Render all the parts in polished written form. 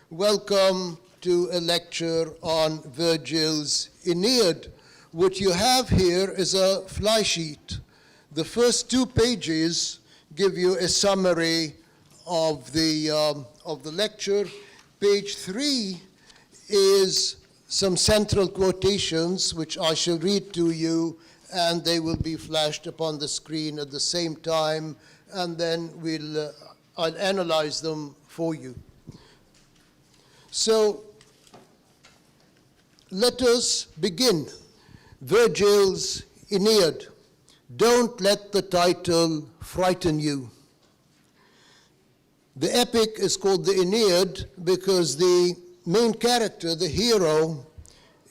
Welcome to a lecture on Virgil's Aeneid. What you have here is a fly sheet. The first 2 pages give you a summary of the lecture. Page 3 is some central quotations, which I shall read to you, and they will be flashed upon the screen at the same time, and then I'll analyze them for you. So let us begin. Virgil's Aeneid. Don't let the title frighten you. The epic is called the Aeneid because the main character, the hero,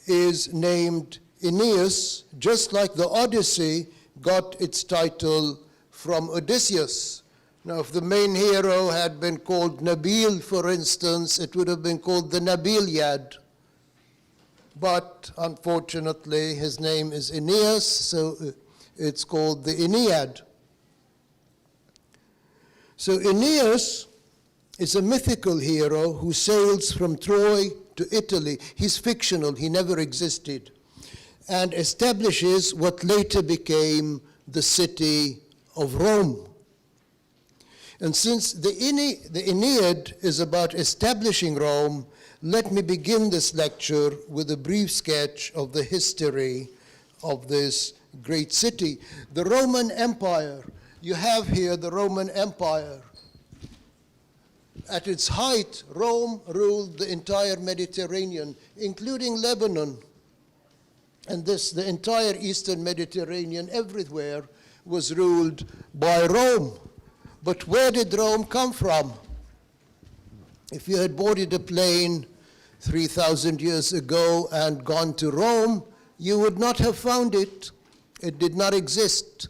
is named Aeneas, just like the Odyssey got its title from Odysseus. Now, if the main hero had been called Nabil, for instance, it would have been called the Nabiliad. But unfortunately, his name is Aeneas, so it's called the Aeneid. So Aeneas is a mythical hero who sails from Troy to Italy. He's fictional, he never existed, and establishes what later became the city of Rome. And since the Aeneid is about establishing Rome, let me begin this lecture with a brief sketch of the history of this great city. The Roman Empire. You have here the Roman Empire. At its height, Rome ruled the entire Mediterranean, including Lebanon. And the entire Eastern Mediterranean, everywhere, was ruled by Rome. But where did Rome come from? If you had boarded a plane 3,000 years ago and gone to Rome, you would not have found it. It did not exist.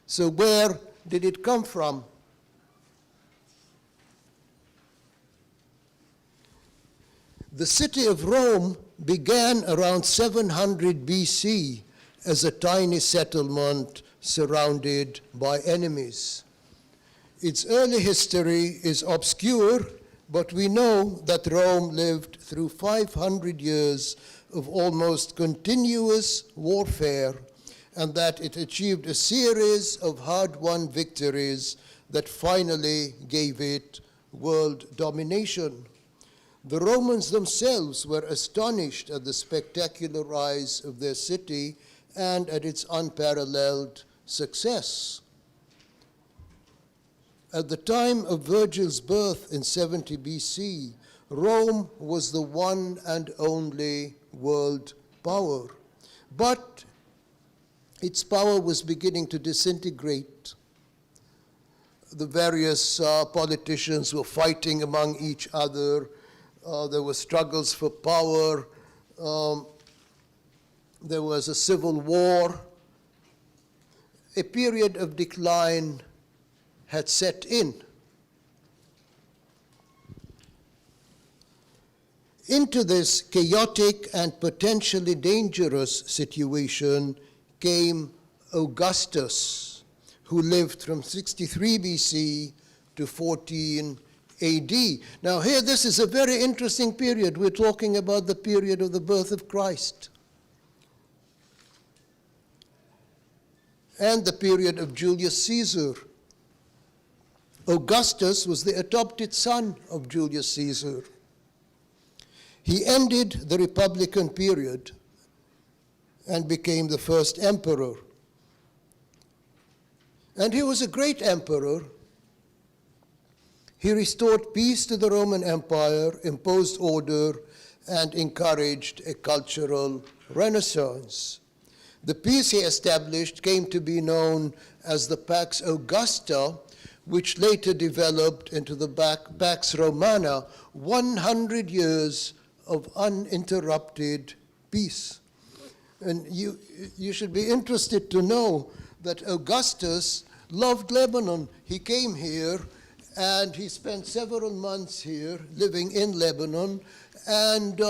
So where did it come from? The city of Rome began around 700 BC as a tiny settlement surrounded by enemies. Its early history is obscure, but we know that Rome lived through 500 years of almost continuous warfare, and that it achieved a series of hard-won victories that finally gave it world domination. The Romans themselves were astonished at the spectacular rise of their city and at its unparalleled success. At the time of Virgil's birth in 70 BC, Rome was the one and only world power. But its power was beginning to disintegrate. The various politicians were fighting among each other. There were struggles for power. There was a civil war. A period of decline had set in. Into this chaotic and potentially dangerous situation came Augustus, who lived from 63 BC to 14 AD. Now here, this is a very interesting period. We're talking about the period of the birth of Christ and the period of Julius Caesar. Augustus was the adopted son of Julius Caesar. He ended the Republican period and became the first emperor. And he was a great emperor. He restored peace to the Roman Empire, imposed order, and encouraged a cultural renaissance. The peace he established came to be known as the Pax Augusta, which later developed into the Pax Romana, 100 years of uninterrupted peace. And you should be interested to know that Augustus loved Lebanon. He came here and he spent several months here living in Lebanon, and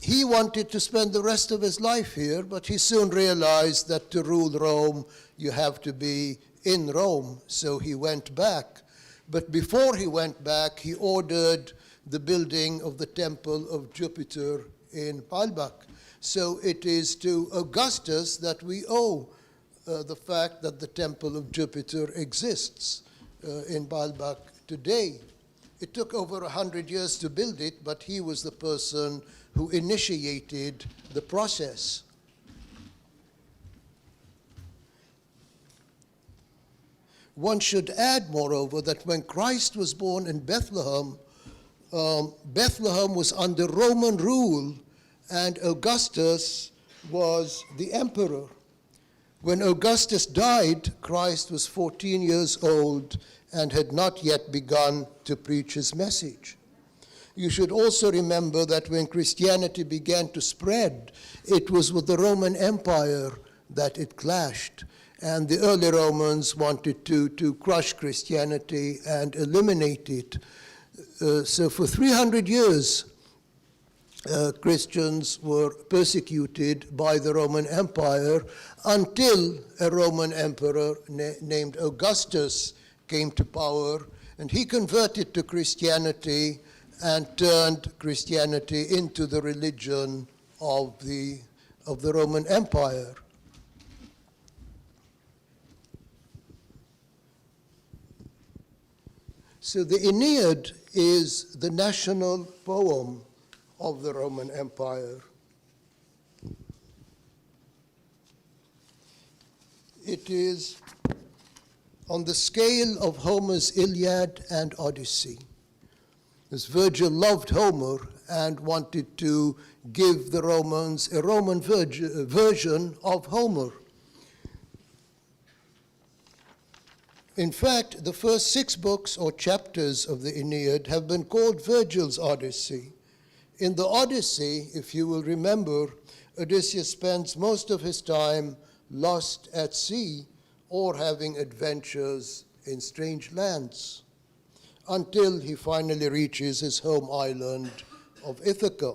he wanted to spend the rest of his life here, but he soon realized that to rule Rome, you have to be in Rome, so he went back. But before he went back, he ordered the building of the temple of Jupiter in Baalbek. So it is to Augustus that we owe the fact that the temple of Jupiter exists in Baalbek today. It took over 100 years to build it, but he was the person who initiated the process. One should add, moreover, that when Christ was born in Bethlehem, Bethlehem was under Roman rule, and Augustus was the emperor. When Augustus died, Christ was 14 years old and had not yet begun to preach his message. You should also remember that when Christianity began to spread, it was with the Roman Empire that it clashed. And the early Romans wanted to crush Christianity and eliminate it. So for 300 years, Christians were persecuted by the Roman Empire until a Roman emperor named Augustus came to power, and he converted to Christianity and turned Christianity into the religion of the Roman Empire. So the Aeneid is the national poem of the Roman Empire. It is on the scale of Homer's Iliad and Odyssey. As Virgil loved Homer and wanted to give the Romans a Roman version of Homer. In fact, the first 6 books or chapters of the Aeneid have been called Virgil's Odyssey. In the Odyssey, if you will remember, Odysseus spends most of his time lost at sea or having adventures in strange lands until he finally reaches his home island of Ithaca.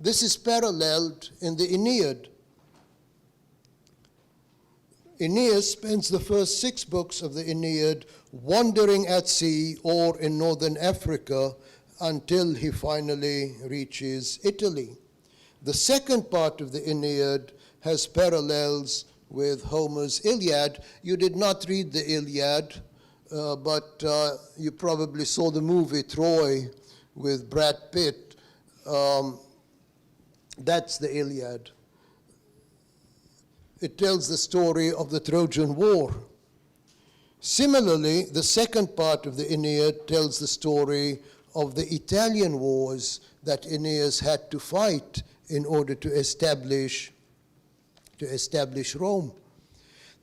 This is paralleled in the Aeneid. Aeneas spends the first 6 books of the Aeneid wandering at sea or in northern Africa until he finally reaches Italy. The second part of the Aeneid has parallels with Homer's Iliad. You did not read the Iliad, but you probably saw the movie Troy with Brad Pitt. That's the Iliad. It tells the story of the Trojan War. Similarly, the second part of the Aeneid tells the story of the Italian wars that Aeneas had to fight in order to establish Rome.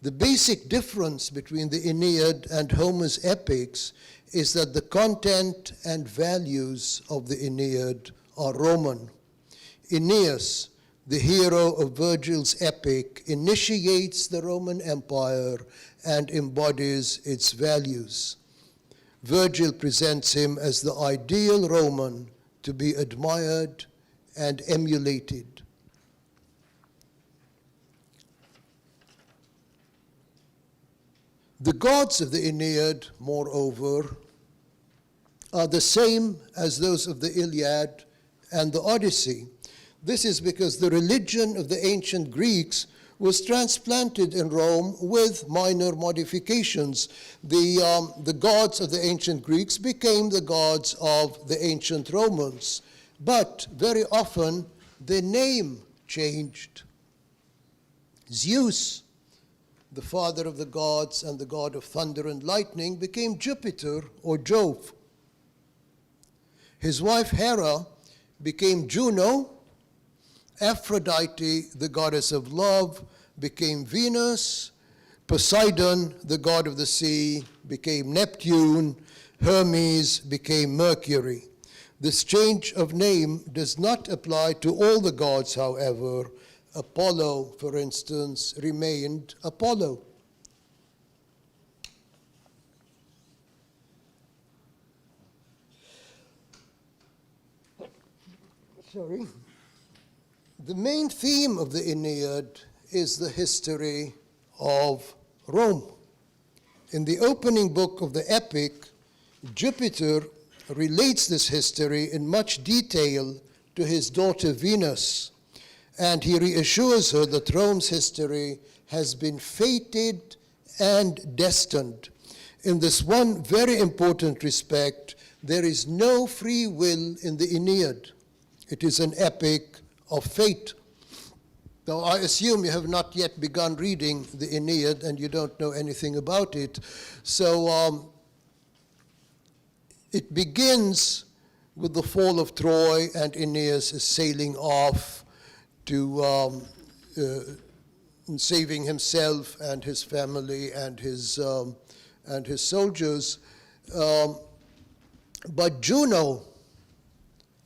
The basic difference between the Aeneid and Homer's epics is that the content and values of the Aeneid are Roman. Aeneas, the hero of Virgil's epic, initiates the Roman Empire and embodies its values. Virgil presents him as the ideal Roman to be admired and emulated. The gods of the Aeneid, moreover, are the same as those of the Iliad and the Odyssey. This is because the religion of the ancient Greeks was transplanted in Rome with minor modifications. The gods of the ancient Greeks became the gods of the ancient Romans, but very often their name changed. Zeus, the father of the gods and the god of thunder and lightning, became Jupiter or Jove. His wife Hera became Juno. Aphrodite, the goddess of love, became Venus. Poseidon, the god of the sea, became Neptune. Hermes became Mercury. This change of name does not apply to all the gods, however. Apollo, for instance, remained Apollo. Sorry. The main theme of the Aeneid is the history of Rome. In the opening book of the epic, Jupiter relates this history in much detail to his daughter Venus, and he reassures her that Rome's history has been fated and destined. In this one very important respect, there is no free will in the Aeneid. It is an epic of fate. Now, I assume you have not yet begun reading the Aeneid and you don't know anything about it. So it begins with the fall of Troy, and Aeneas is sailing off to saving himself and his family and his soldiers. But Juno,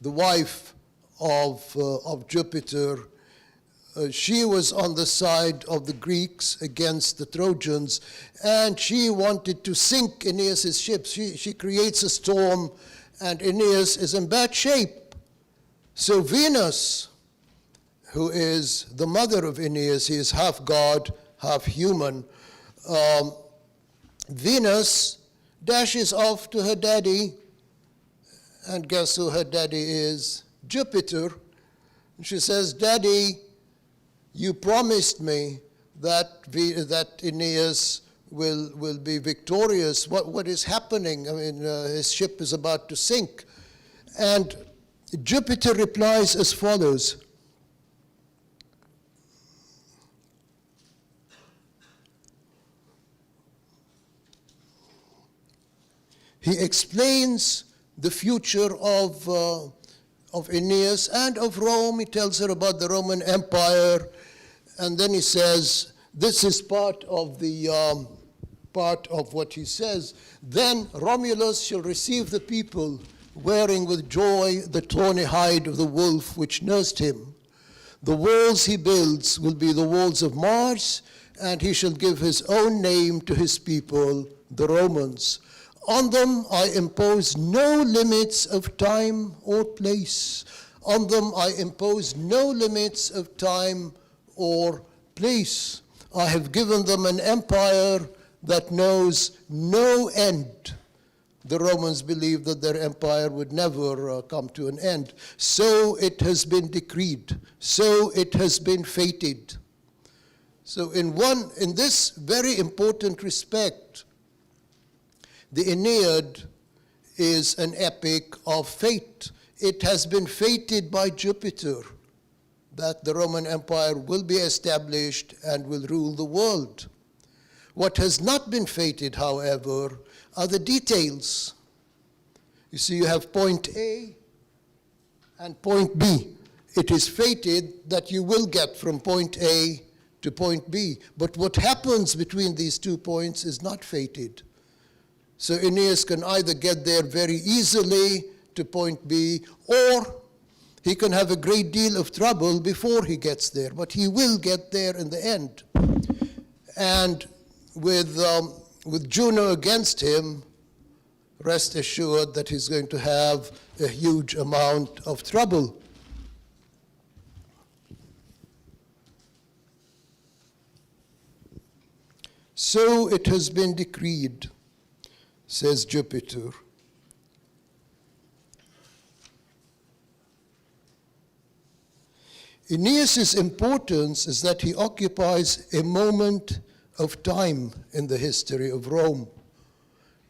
the wife of Jupiter, she was on the side of the Greeks against the Trojans, and she wanted to sink Aeneas' ship. She creates a storm, and Aeneas is in bad shape. So Venus, who is the mother of Aeneas, he is half god, half human, Venus dashes off to her daddy, and guess who her daddy is? Jupiter. And she says, "Daddy, you promised me that Aeneas will be victorious. What is happening? I mean, his ship is about to sink." And Jupiter replies as follows. He explains the future of Aeneas and of Rome. He tells her about the Roman Empire, and then he says, this is part of what he says. "Then Romulus shall receive the people, wearing with joy the tawny hide of the wolf which nursed him. The walls he builds will be the walls of Mars, and he shall give his own name to his people, the Romans. On them I impose no limits of time or place. On them I impose no limits of time or place. I have given them an empire that knows no end." The Romans believed that their empire would never come to an end. "So it has been decreed. So it has been fated." So in this very important respect, the Aeneid is an epic of fate. It has been fated by Jupiter that the Roman Empire will be established and will rule the world. What has not been fated, however, are the details. You see, you have point A and point B. It is fated that you will get from point A to point B. But what happens between these 2 points is not fated. So Aeneas can either get there very easily to point B, or he can have a great deal of trouble before he gets there, but he will get there in the end. And with Juno against him, rest assured that he's going to have a huge amount of trouble. "So it has been decreed," says Jupiter. Aeneas' importance is that he occupies a moment of time in the history of Rome.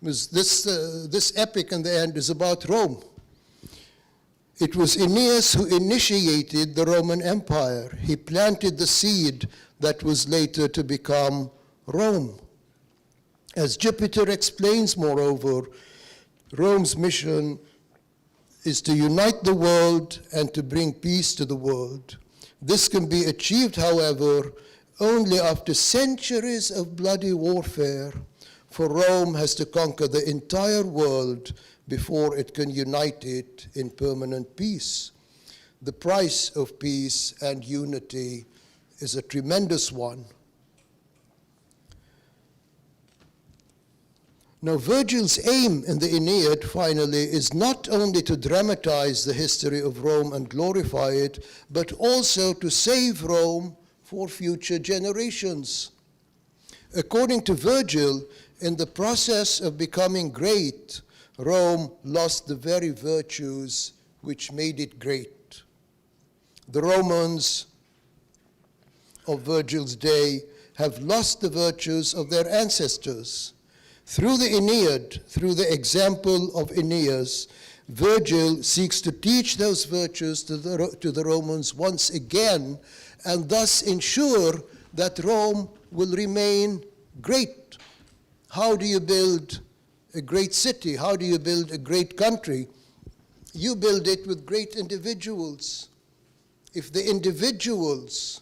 This epic in the end is about Rome. It was Aeneas who initiated the Roman Empire. He planted the seed that was later to become Rome. As Jupiter explains, moreover, Rome's mission is to unite the world and to bring peace to the world. This can be achieved, however, only after centuries of bloody warfare, for Rome has to conquer the entire world before it can unite it in permanent peace. The price of peace and unity is a tremendous one. Now, Virgil's aim in the Aeneid, finally, is not only to dramatize the history of Rome and glorify it, but also to save Rome for future generations. According to Virgil, in the process of becoming great, Rome lost the very virtues which made it great. The Romans of Virgil's day have lost the virtues of their ancestors. Through the Aeneid, through the example of Aeneas, Virgil seeks to teach those virtues to the Romans once again, and thus ensure that Rome will remain great. How do you build a great city? How do you build a great country? You build it with great individuals. If the individuals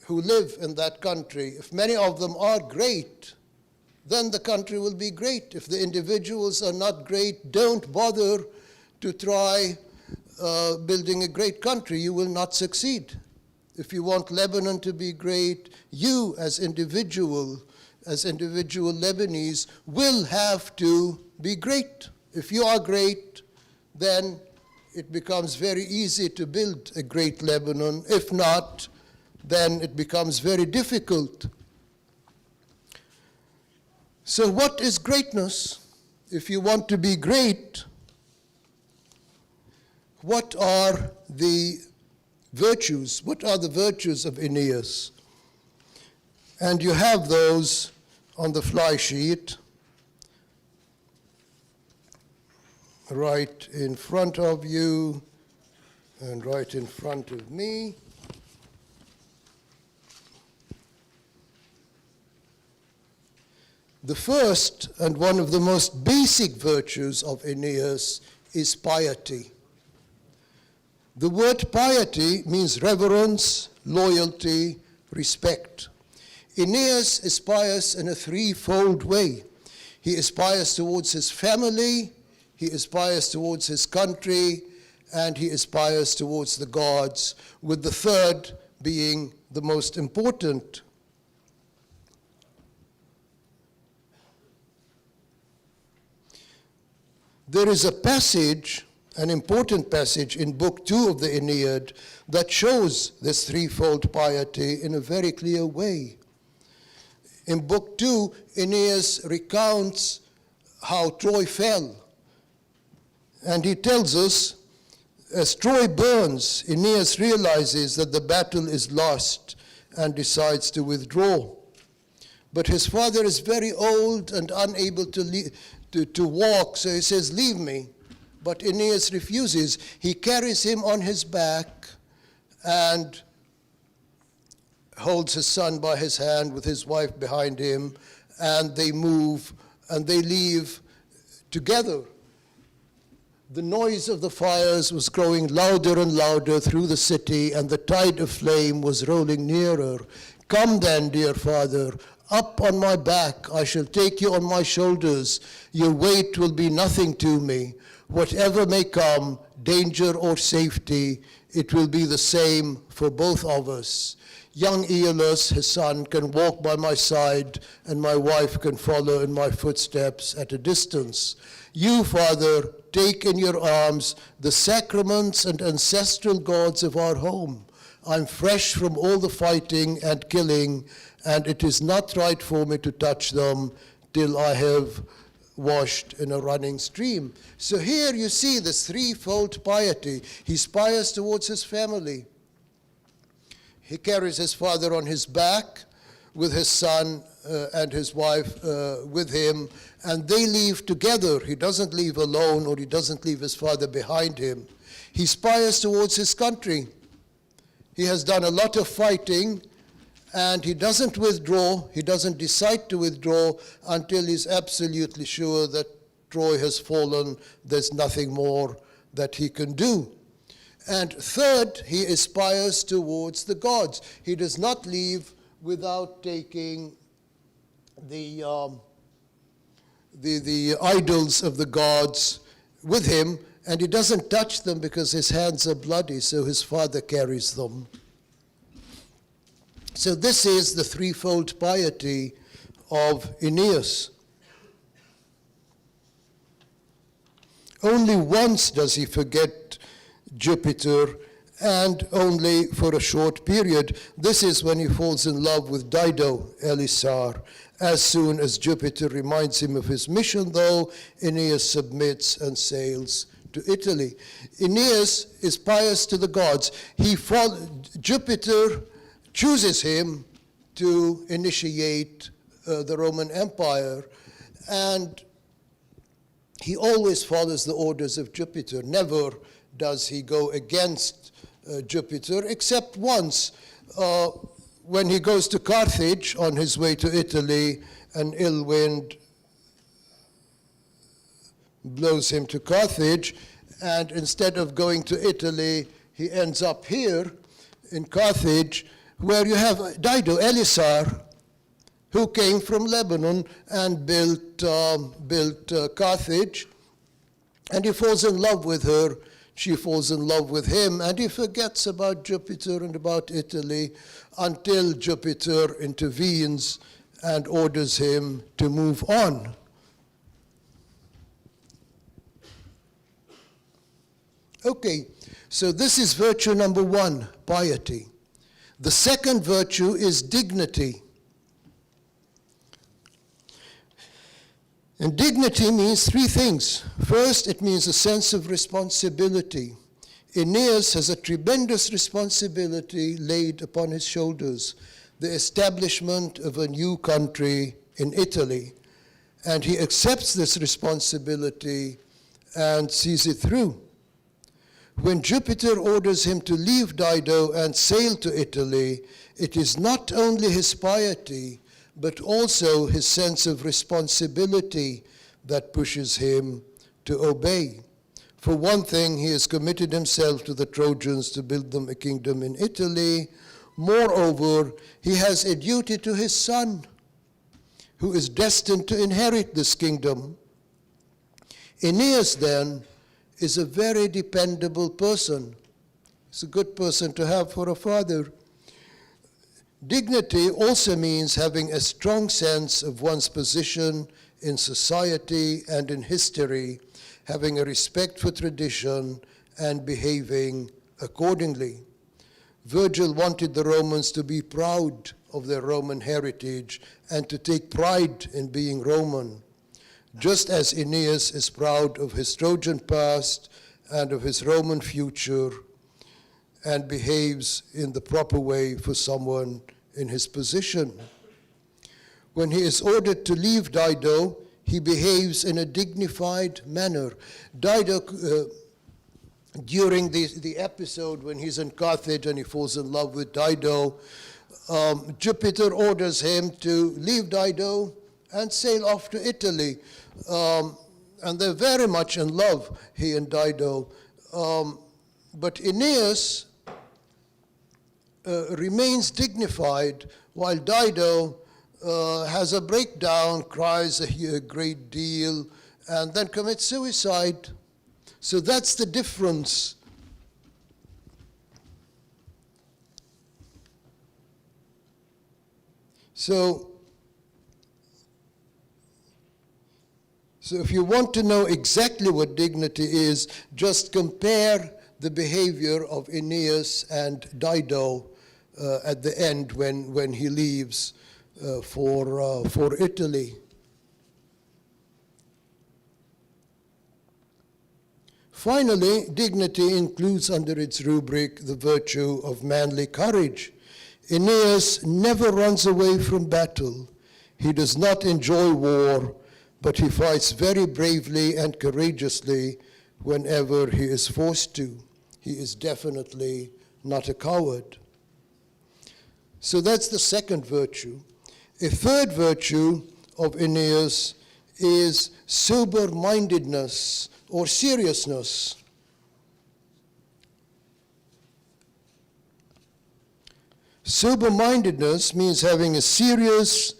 who live in that country, if many of them are great, then the country will be great. If the individuals are not great, don't bother to try building a great country. You will not succeed. If you want Lebanon to be great, you as individual Lebanese will have to be great. If you are great, then it becomes very easy to build a great Lebanon. If not, then it becomes very difficult. So what is greatness? If you want to be great, what are the virtues? What are the virtues of Aeneas? And you have those on the fly sheet right in front of you and right in front of me. The first and one of the most basic virtues of Aeneas is piety. The word piety means reverence, loyalty, respect. Aeneas is pious in a threefold way. He is pious towards his family, he is pious towards his country, and he is pious towards the gods, with the third being the most important. There is a passage, an important passage in Book 2 of the Aeneid that shows this threefold piety in a very clear way. In Book 2, Aeneas recounts how Troy fell. And he tells us, as Troy burns, Aeneas realizes that the battle is lost and decides to withdraw. But his father is very old and unable to walk, so he says, "Leave me." But Aeneas refuses. He carries him on his back and holds his son by his hand with his wife behind him, and they move and they leave together. The noise of the fires was growing louder and louder through the city, and the tide of flame was rolling nearer. "Come then, dear father, up on my back. I shall take you on my shoulders. Your weight will be nothing to me. Whatever may come, danger or safety, it will be the same for both of us. Young Aeolus, his son, can walk by my side, and my wife can follow in my footsteps at a distance. You, father, take in your arms the sacraments and ancestral gods of our home. I'm fresh from all the fighting and killing, and it is not right for me to touch them till I have washed in a running stream." So here you see this threefold piety. He's pious towards his family. He carries his father on his back with his son and his wife with him, and they leave together. He doesn't leave alone, or he doesn't leave his father behind him. He's pious towards his country. He has done a lot of fighting, and he doesn't withdraw. He doesn't decide to withdraw until he's absolutely sure that Troy has fallen. There's nothing more that he can do. And third, he is pious towards the gods. He does not leave without taking the idols of the gods with him, and he doesn't touch them because his hands are bloody, so his father carries them. So this is the threefold piety of Aeneas. Only once does he forget Jupiter and only for a short period. This is when he falls in love with Dido, Elisar. As soon as Jupiter reminds him of his mission, though, Aeneas submits and sails to Italy. Aeneas is pious to the gods. Jupiter chooses him to initiate the Roman Empire, and he always follows the orders of Jupiter. Never does he go against Jupiter, except once when he goes to Carthage on his way to Italy. An ill wind blows him to Carthage, and instead of going to Italy, he ends up here in Carthage, where you have Dido, Elisar, who came from Lebanon and built Carthage, and he falls in love with her. She falls in love with him, and he forgets about Jupiter and about Italy until Jupiter intervenes and orders him to move on. Okay, so this is virtue number one, piety. The second virtue is dignity. And dignity means three things. First, it means a sense of responsibility. Aeneas has a tremendous responsibility laid upon his shoulders, the establishment of a new country in Italy. And he accepts this responsibility and sees it through. When Jupiter orders him to leave Dido and sail to Italy, it is not only his piety, but also his sense of responsibility that pushes him to obey. For one thing, he has committed himself to the Trojans to build them a kingdom in Italy. Moreover, he has a duty to his son, who is destined to inherit this kingdom. Aeneas, then, is a very dependable person. He's a good person to have for a father. Dignity also means having a strong sense of one's position in society and in history, having a respect for tradition and behaving accordingly. Virgil wanted the Romans to be proud of their Roman heritage and to take pride in being Roman, just as Aeneas is proud of his Trojan past and of his Roman future, and behaves in the proper way for someone in his position. When he is ordered to leave Dido, he behaves in a dignified manner. Dido, during the episode when he's in Carthage and he falls in love with Dido, Jupiter orders him to leave Dido and sail off to Italy. And they're very much in love, he and Dido. But Aeneas remains dignified, while Dido has a breakdown, cries a great deal, and then commits suicide. So that's the difference. So if you want to know exactly what dignity is, just compare the behavior of Aeneas and Dido at the end when he leaves for Italy. Finally, dignity includes under its rubric the virtue of manly courage. Aeneas never runs away from battle. He does not enjoy war, but he fights very bravely and courageously whenever he is forced to. He is definitely not a coward. So that's the second virtue. A third virtue of Aeneas is sober-mindedness or seriousness. Sober-mindedness means having a serious,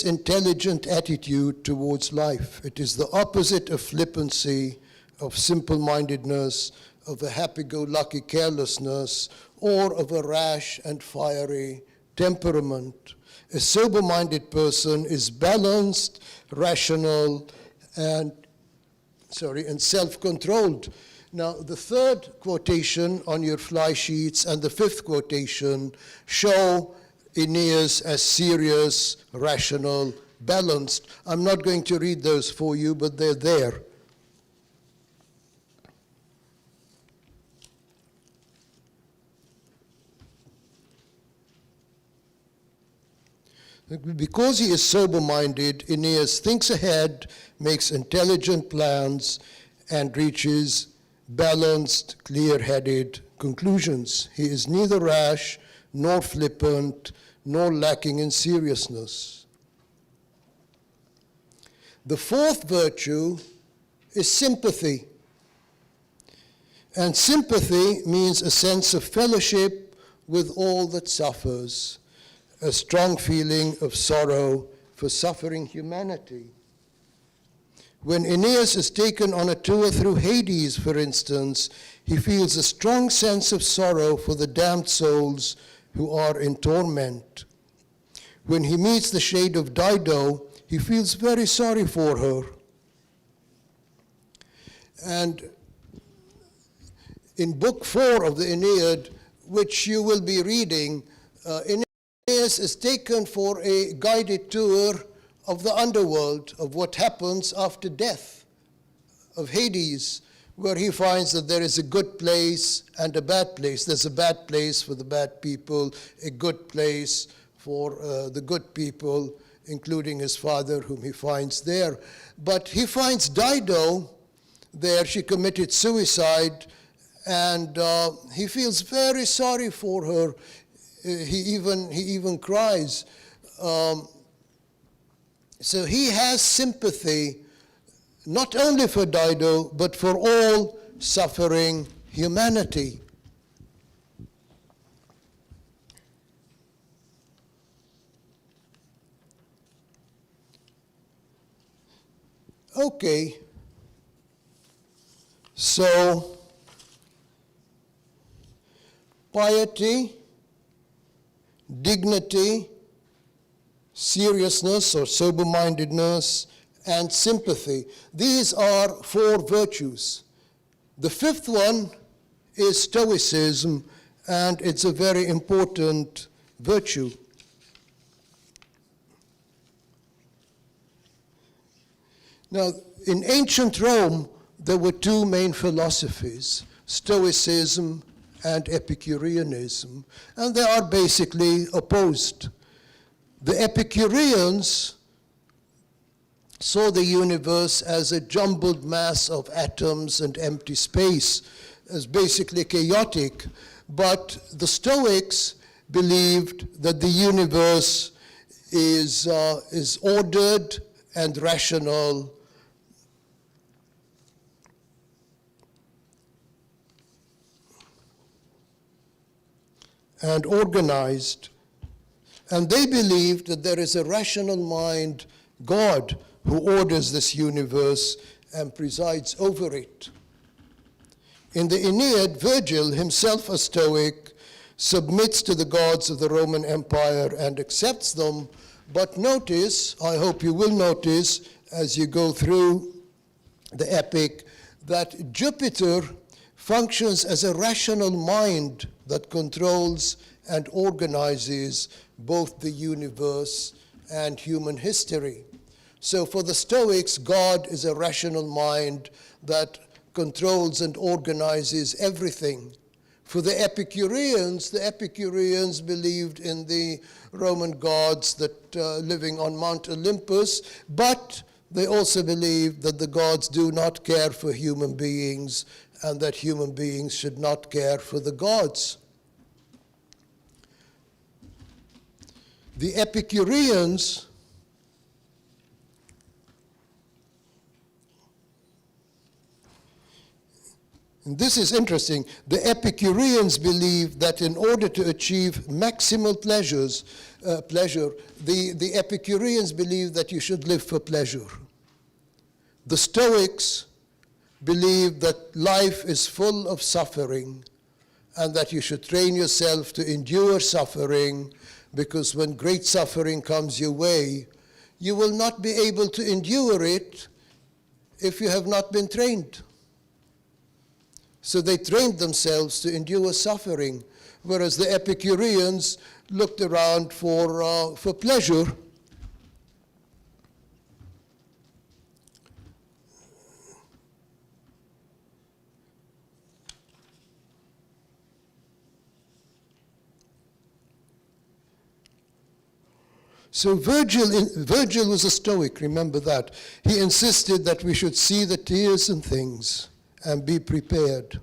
intelligent attitude towards life. It is the opposite of flippancy, of simple-mindedness, of a happy-go-lucky carelessness, or of a rash and fiery temperament. A sober-minded person is balanced, rational, and self-controlled. Now, the third quotation on your fly sheets and the fifth quotation show Aeneas as serious, rational, balanced. I'm not going to read those for you, but they're there. Because he is sober-minded, Aeneas thinks ahead, makes intelligent plans, and reaches balanced, clear-headed conclusions. He is neither rash, nor flippant, nor lacking in seriousness. The fourth virtue is sympathy. And sympathy means a sense of fellowship with all that suffers, a strong feeling of sorrow for suffering humanity. When Aeneas is taken on a tour through Hades, for instance, he feels a strong sense of sorrow for the damned souls who are in torment. When he meets the shade of Dido, he feels very sorry for her. And in Book 4 of the Aeneid, which you will be reading, Aeneas is taken for a guided tour of the underworld, of what happens after death, of Hades, where he finds that there is a good place and a bad place. There's a bad place for the bad people, a good place for the good people, including his father, whom he finds there. But he finds Dido there. She committed suicide, and he feels very sorry for her. He even cries. So he has sympathy, not only for Dido, but for all suffering humanity. Okay, so piety, dignity, seriousness or sober-mindedness, and sympathy. These are four virtues. The fifth one is stoicism, and it's a very important virtue. Now, in ancient Rome, there were two main philosophies, Stoicism and Epicureanism, and they are basically opposed. The Epicureans saw the universe as a jumbled mass of atoms and empty space, as basically chaotic, but the Stoics believed that the universe is ordered and rational, and organized. And they believed that there is a rational mind, God, who orders this universe and presides over it. In the Aeneid, Virgil, himself a Stoic, submits to the gods of the Roman Empire and accepts them. But notice, I hope you will notice, as you go through the epic, that Jupiter functions as a rational mind that controls and organizes both the universe and human history. So for the Stoics, God is a rational mind that controls and organizes everything. For the Epicureans believed in the Roman gods that living on Mount Olympus, but they also believed that the gods do not care for human beings and that human beings should not care for the gods. The Epicureans and this is interesting. The Epicureans believed that in order to achieve maximal pleasure, the Epicureans believed that you should live for pleasure. The Stoics believed that life is full of suffering and that you should train yourself to endure suffering because when great suffering comes your way, you will not be able to endure it if you have not been trained. So they trained themselves to endure suffering, whereas the Epicureans looked around for pleasure. So Virgil was a Stoic, remember that. He insisted that we should see the tears in things and be prepared.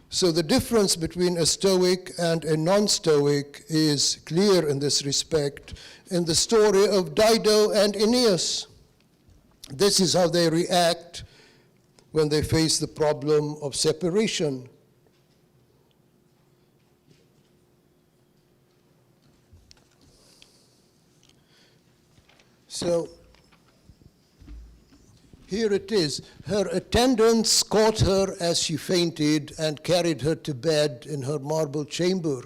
So the difference between a Stoic and a non-Stoic is clear in this respect in the story of Dido and Aeneas. This is how they react when they face the problem of separation. So here it is. Her attendants caught her as she fainted and carried her to bed in her marble chamber.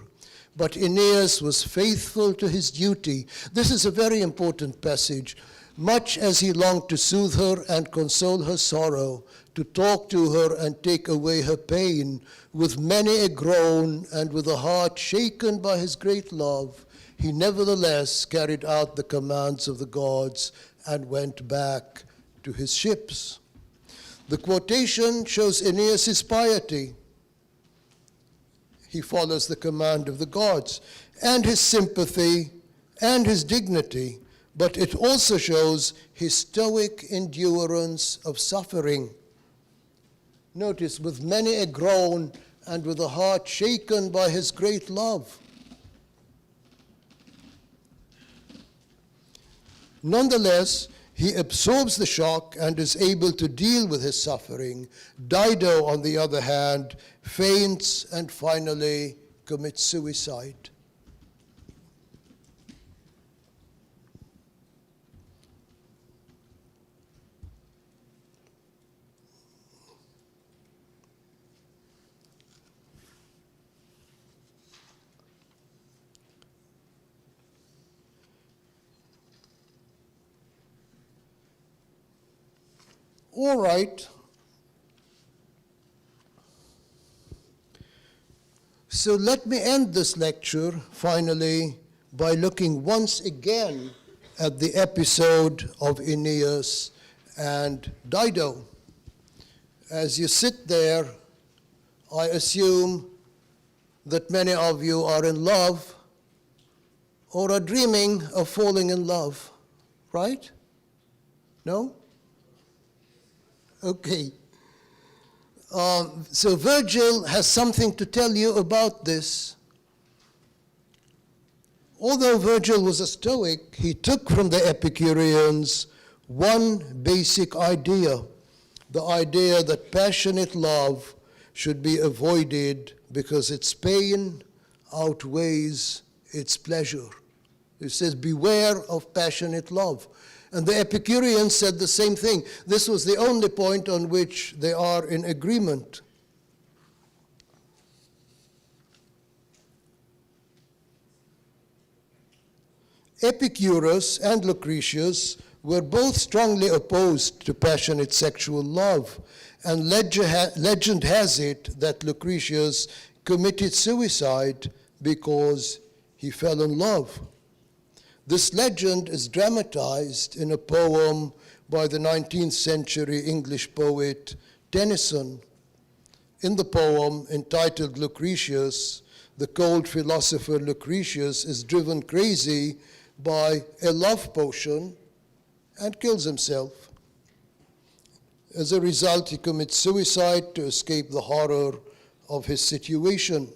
But Aeneas was faithful to his duty. This is a very important passage. Much as he longed to soothe her and console her sorrow, to talk to her and take away her pain, with many a groan and with a heart shaken by his great love, he nevertheless carried out the commands of the gods and went back to his ships. The quotation shows Aeneas' piety. He follows the command of the gods, and his sympathy and his dignity, but it also shows his stoic endurance of suffering. Notice, with many a groan and with a heart shaken by his great love. Nonetheless, he absorbs the shock and is able to deal with his suffering. Dido, on the other hand, faints and finally commits suicide. All right. So let me end this lecture, finally, by looking once again at the episode of Aeneas and Dido. As you sit there, I assume that many of you are in love or are dreaming of falling in love, right? No? Okay. So Virgil has something to tell you about this. Although Virgil was a Stoic, he took from the Epicureans one basic idea, the idea that passionate love should be avoided because its pain outweighs its pleasure. He says, beware of passionate love. And the Epicureans said the same thing. This was the only point on which they are in agreement. Epicurus and Lucretius were both strongly opposed to passionate sexual love, and legend has it that Lucretius committed suicide because he fell in love. This legend is dramatized in a poem by the 19th century English poet Tennyson. In the poem, entitled Lucretius, the cold philosopher Lucretius is driven crazy by a love potion and kills himself. As a result, he commits suicide to escape the horror of his situation.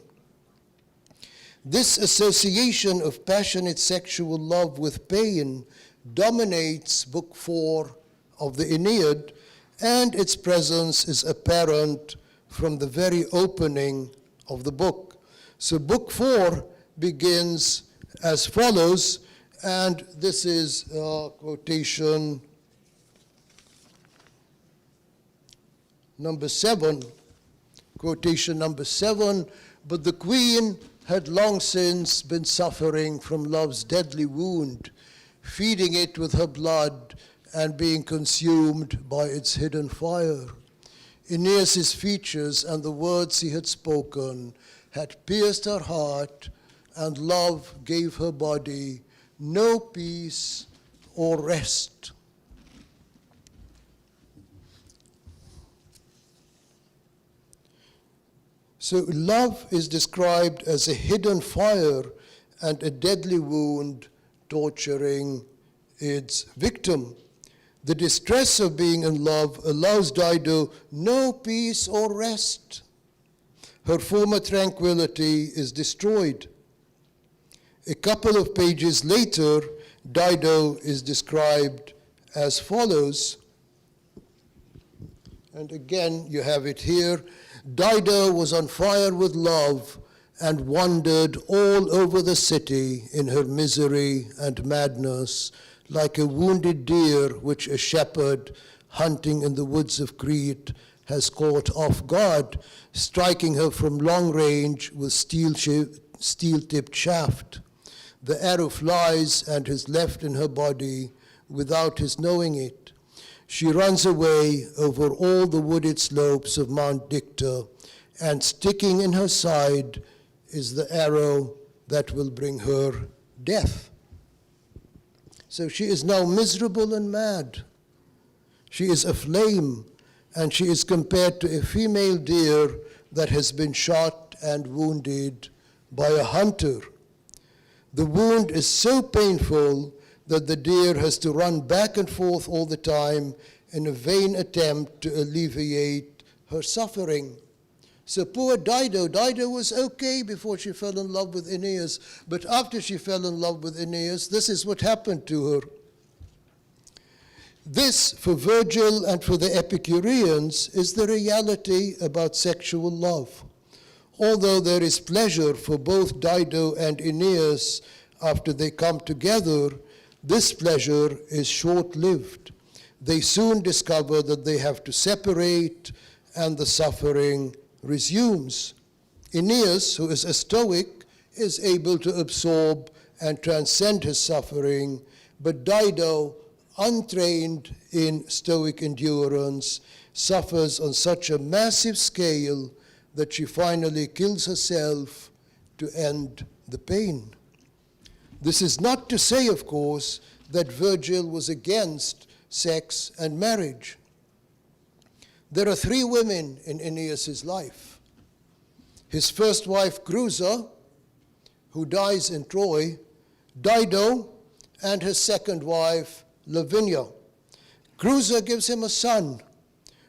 This association of passionate sexual love with pain dominates Book 4 of the Aeneid, and its presence is apparent from the very opening of the book. So Book 4 begins as follows, and this is quotation number 7. Quotation number 7, But the queen had long since been suffering from love's deadly wound, feeding it with her blood and being consumed by its hidden fire. Aeneas's features and the words he had spoken had pierced her heart, and love gave her body no peace or rest. So love is described as a hidden fire and a deadly wound torturing its victim. The distress of being in love allows Dido no peace or rest. Her former tranquility is destroyed. A couple of pages later, Dido is described as follows. And again, you have it here. Dido was on fire with love and wandered all over the city in her misery and madness, like a wounded deer which a shepherd hunting in the woods of Crete has caught off guard, striking her from long range with steel-tipped shaft. The arrow flies and is left in her body without his knowing it. She runs away over all the wooded slopes of Mount Dicta, and sticking in her side is the arrow that will bring her death. So she is now miserable and mad. She is aflame, and she is compared to a female deer that has been shot and wounded by a hunter. The wound is so painful that the deer has to run back and forth all the time in a vain attempt to alleviate her suffering. So poor Dido was okay before she fell in love with Aeneas, but after she fell in love with Aeneas, this is what happened to her. This, for Virgil and for the Epicureans, is the reality about sexual love. Although there is pleasure for both Dido and Aeneas after they come together, this pleasure is short-lived. They soon discover that they have to separate, and the suffering resumes. Aeneas, who is a Stoic, is able to absorb and transcend his suffering, but Dido, untrained in Stoic endurance, suffers on such a massive scale that she finally kills herself to end the pain. This is not to say, of course, that Virgil was against sex and marriage. There are three women in Aeneas's life. His first wife, Creusa, who dies in Troy, Dido, and his second wife, Lavinia. Creusa gives him a son,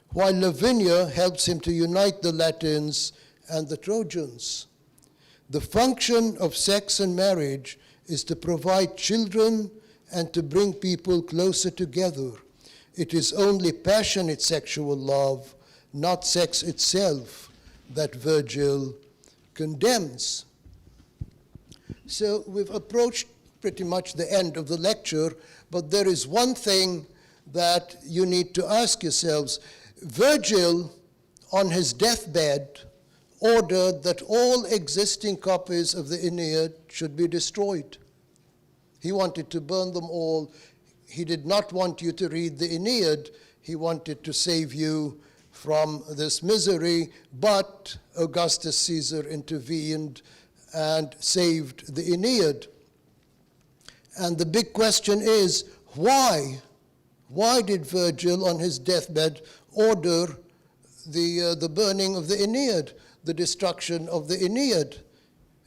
while Lavinia helps him to unite the Latins and the Trojans. The function of sex and marriage is to provide children and to bring people closer together. It is only passionate sexual love, not sex itself, that Virgil condemns. So we've approached pretty much the end of the lecture, but there is one thing that you need to ask yourselves. Virgil, on his deathbed, ordered that all existing copies of the Aeneid should be destroyed. He wanted to burn them all. He did not want you to read the Aeneid. He wanted to save you from this misery, but Augustus Caesar intervened and saved the Aeneid. And the big question is, why? Why did Virgil, on his deathbed, order the burning of the Aeneid, the destruction of the Aeneid?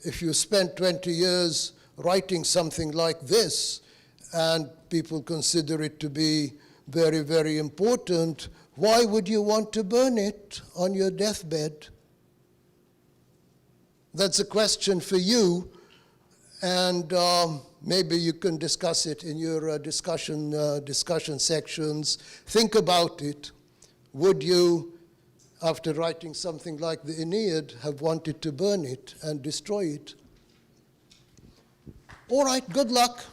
If you spent 20 years writing something like this, and people consider it to be very, very important, why would you want to burn it on your deathbed? That's a question for you, and maybe you can discuss it in your discussion sections. Think about it. Would you, after writing something like the Aeneid, have wanted to burn it and destroy it? All right, good luck.